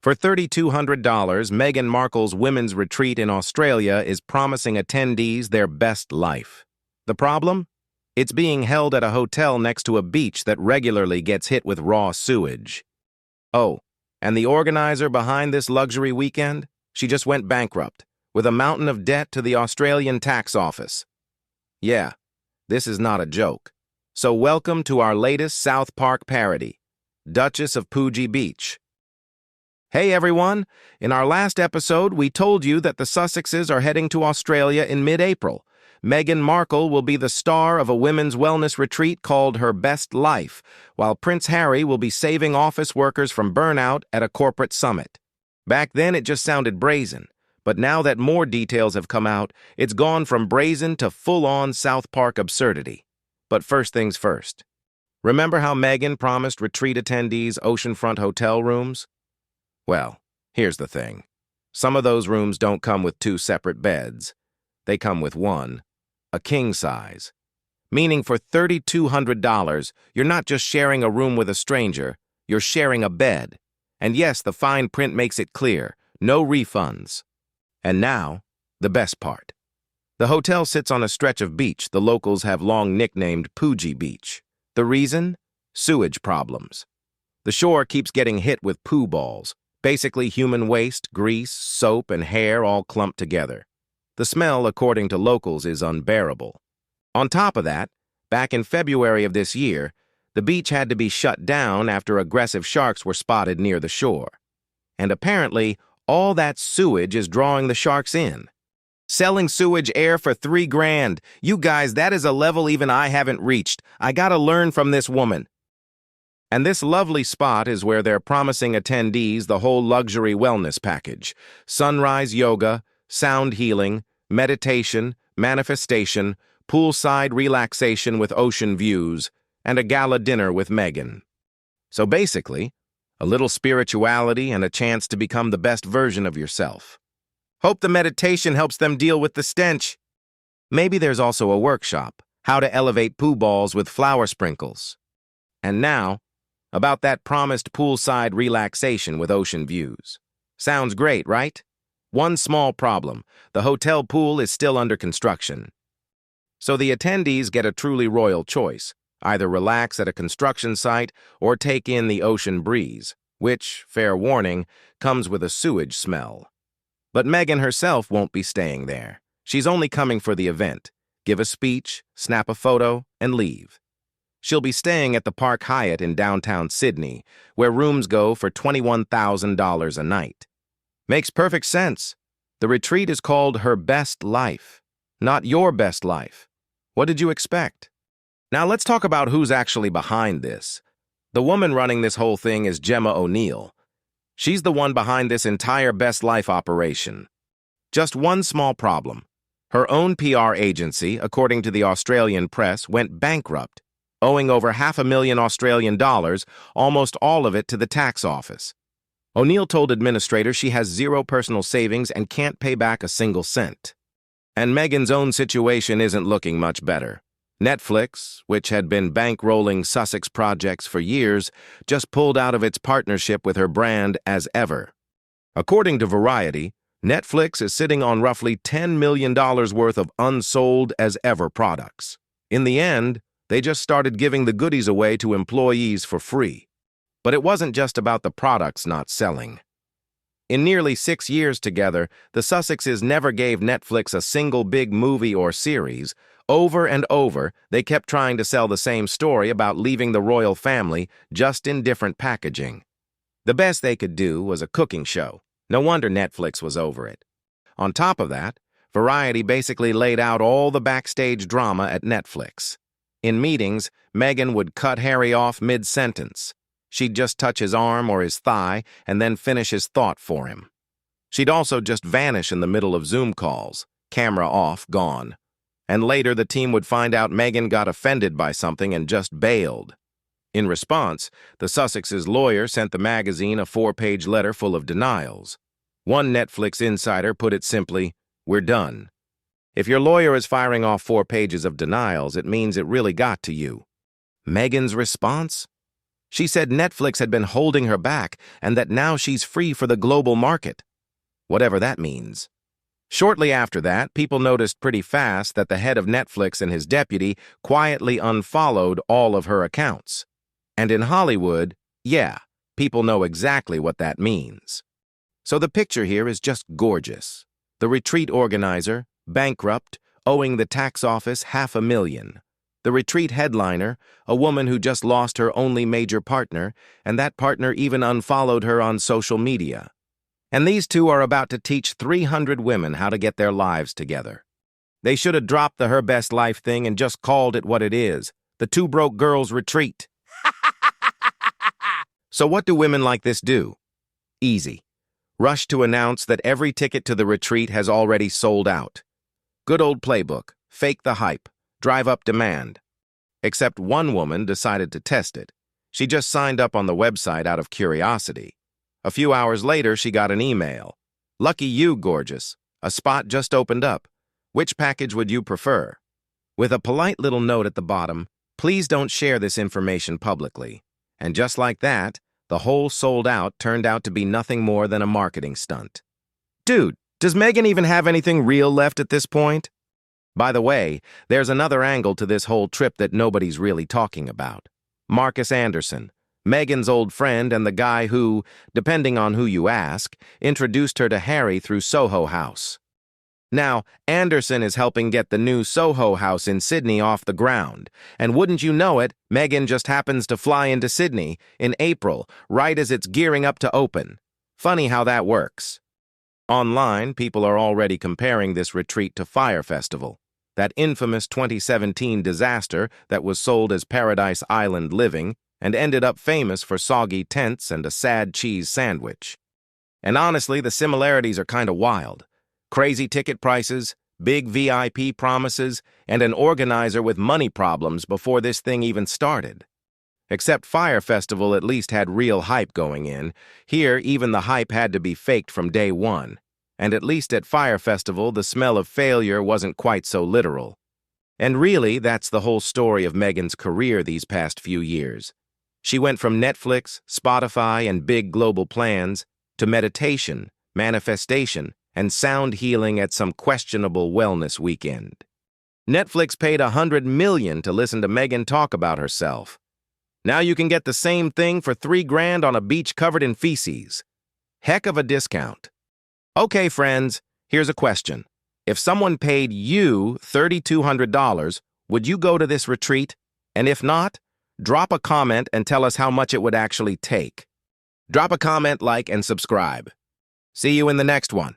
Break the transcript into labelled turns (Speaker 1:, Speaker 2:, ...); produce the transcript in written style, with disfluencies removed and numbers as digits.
Speaker 1: For $3,200, Meghan Markle's women's retreat in Australia is promising attendees their best life. The problem? It's being held at a hotel next to a beach that regularly gets hit with raw sewage. Oh, and the organizer behind this luxury weekend? She just went bankrupt, with a mountain of debt to the Australian tax office. Yeah, this is not a joke. So welcome to our latest South Park parody, Duchess of Poogee Beach. Hey everyone, in our last episode we told you that the Sussexes are heading to Australia in mid-April. Meghan Markle will be the star of a women's wellness retreat called Her Best Life, while Prince Harry will be saving office workers from burnout at a corporate summit. Back then it just sounded brazen, but now that more details have come out, it's gone from brazen to full-on South Park absurdity. But first things first. Remember how Meghan promised retreat attendees oceanfront hotel rooms? Well, here's the thing. Some of those rooms don't come with two separate beds. They come with one, a king size. Meaning for $3,200, you're not just sharing a room with a stranger, you're sharing a bed. And yes, the fine print makes it clear, no refunds. And now, the best part. The hotel sits on a stretch of beach the locals have long nicknamed Poogee Beach. The reason? Sewage problems. The shore keeps getting hit with poo balls, basically human waste, grease, soap, and hair all clumped together. The smell, according to locals, is unbearable. On top of that, back in February of this year, the beach had to be shut down after aggressive sharks were spotted near the shore. And apparently, all that sewage is drawing the sharks in. Selling sewage air for $3,000. You guys, that is a level even I haven't reached. I gotta learn from this woman. And this lovely spot is where they're promising attendees the whole luxury wellness package. Sunrise yoga, sound healing, meditation, manifestation, poolside relaxation with ocean views, and a gala dinner with Meghan. So basically, a little spirituality and a chance to become the best version of yourself. Hope the meditation helps them deal with the stench. Maybe there's also a workshop, how to elevate poo balls with flower sprinkles. And now, about that promised poolside relaxation with ocean views. Sounds great, right? One small problem, the hotel pool is still under construction. So the attendees get a truly royal choice, either relax at a construction site or take in the ocean breeze, which, fair warning, comes with a sewage smell. But Meghan herself won't be staying there. She's only coming for the event, give a speech, snap a photo, and leave. She'll be staying at the Park Hyatt in downtown Sydney, where rooms go for $21,000 a night. Makes perfect sense. The retreat is called Her Best Life, not Your Best Life. What did you expect? Now let's talk about who's actually behind this. The woman running this whole thing is Gemma O'Neill. She's the one behind this entire Best Life operation. Just one small problem. Her own PR agency, according to the Australian press, went bankrupt, owing over $500,000 Australian dollars, almost all of it to the tax office. O'Neill told administrators she has zero personal savings and can't pay back a single cent. And Meghan's own situation isn't looking much better. Netflix, which had been bankrolling Sussex projects for years, just pulled out of its partnership with her brand as ever. According to Variety, Netflix is sitting on roughly $10 million worth of unsold as ever products. In the end, they just started giving the goodies away to employees for free. But it wasn't just about the products not selling. In nearly 6 years together, the Sussexes never gave Netflix a single big movie or series. Over and over, they kept trying to sell the same story about leaving the royal family, just in different packaging. The best they could do was a cooking show. No wonder Netflix was over it. On top of that, Variety basically laid out all the backstage drama at Netflix. In meetings, Meghan would cut Harry off mid-sentence. She'd just touch his arm or his thigh and then finish his thought for him. She'd also just vanish in the middle of Zoom calls, camera off, gone. And later the team would find out Meghan got offended by something and just bailed. In response, the Sussexes' lawyer sent the magazine a 4-page letter full of denials. One Netflix insider put it simply, "We're done." If your lawyer is firing off 4 pages of denials, it means it really got to you. Meghan's response? She said Netflix had been holding her back and that now she's free for the global market, whatever that means. Shortly after that, people noticed pretty fast that the head of Netflix and his deputy quietly unfollowed all of her accounts. And in Hollywood, yeah, people know exactly what that means. So the picture here is just gorgeous. The retreat organizer, bankrupt, owing the tax office $500,000. The retreat headliner, a woman who just lost her only major partner, and that partner even unfollowed her on social media. And these two are about to teach 300 women how to get their lives together. They should have dropped the Her Best Life thing and just called it what it is, the Two Broke Girls Retreat. So what do women like this do? Easy. Rush to announce that every ticket to the retreat has already sold out. Good old playbook, fake the hype, drive up demand. Except one woman decided to test it. She just signed up on the website out of curiosity. A few hours later, she got an email. Lucky you, gorgeous. A spot just opened up. Which package would you prefer? With a polite little note at the bottom, please don't share this information publicly. And just like that, the whole sold out turned out to be nothing more than a marketing stunt. Dude, does Meghan even have anything real left at this point? By the way, there's another angle to this whole trip that nobody's really talking about. Marcus Anderson, Meghan's old friend and the guy who, depending on who you ask, introduced her to Harry through Soho House. Now, Anderson is helping get the new Soho House in Sydney off the ground, and wouldn't you know it, Meghan just happens to fly into Sydney in April, right as it's gearing up to open. Funny how that works. Online, people are already comparing this retreat to Fyre Festival, that infamous 2017 disaster that was sold as Paradise Island living and ended up famous for soggy tents and a sad cheese sandwich. And honestly, the similarities are kind of wild. Crazy ticket prices, big VIP promises, and an organizer with money problems before this thing even started. Except Fyre Festival at least had real hype going in. Here, even the hype had to be faked from day one. And at least at Fyre Festival, the smell of failure wasn't quite so literal. And really, that's the whole story of Meghan's career these past few years. She went from Netflix, Spotify, and big global plans to meditation, manifestation, and sound healing at some questionable wellness weekend. Netflix paid $100 million to listen to Meghan talk about herself. Now you can get the same thing for $3,000 on a beach covered in feces. Heck of a discount. Okay, friends, here's a question. If someone paid you $3,200, would you go to this retreat? And if not, drop a comment and tell us how much it would actually take. Drop a comment, like, and subscribe. See you in the next one.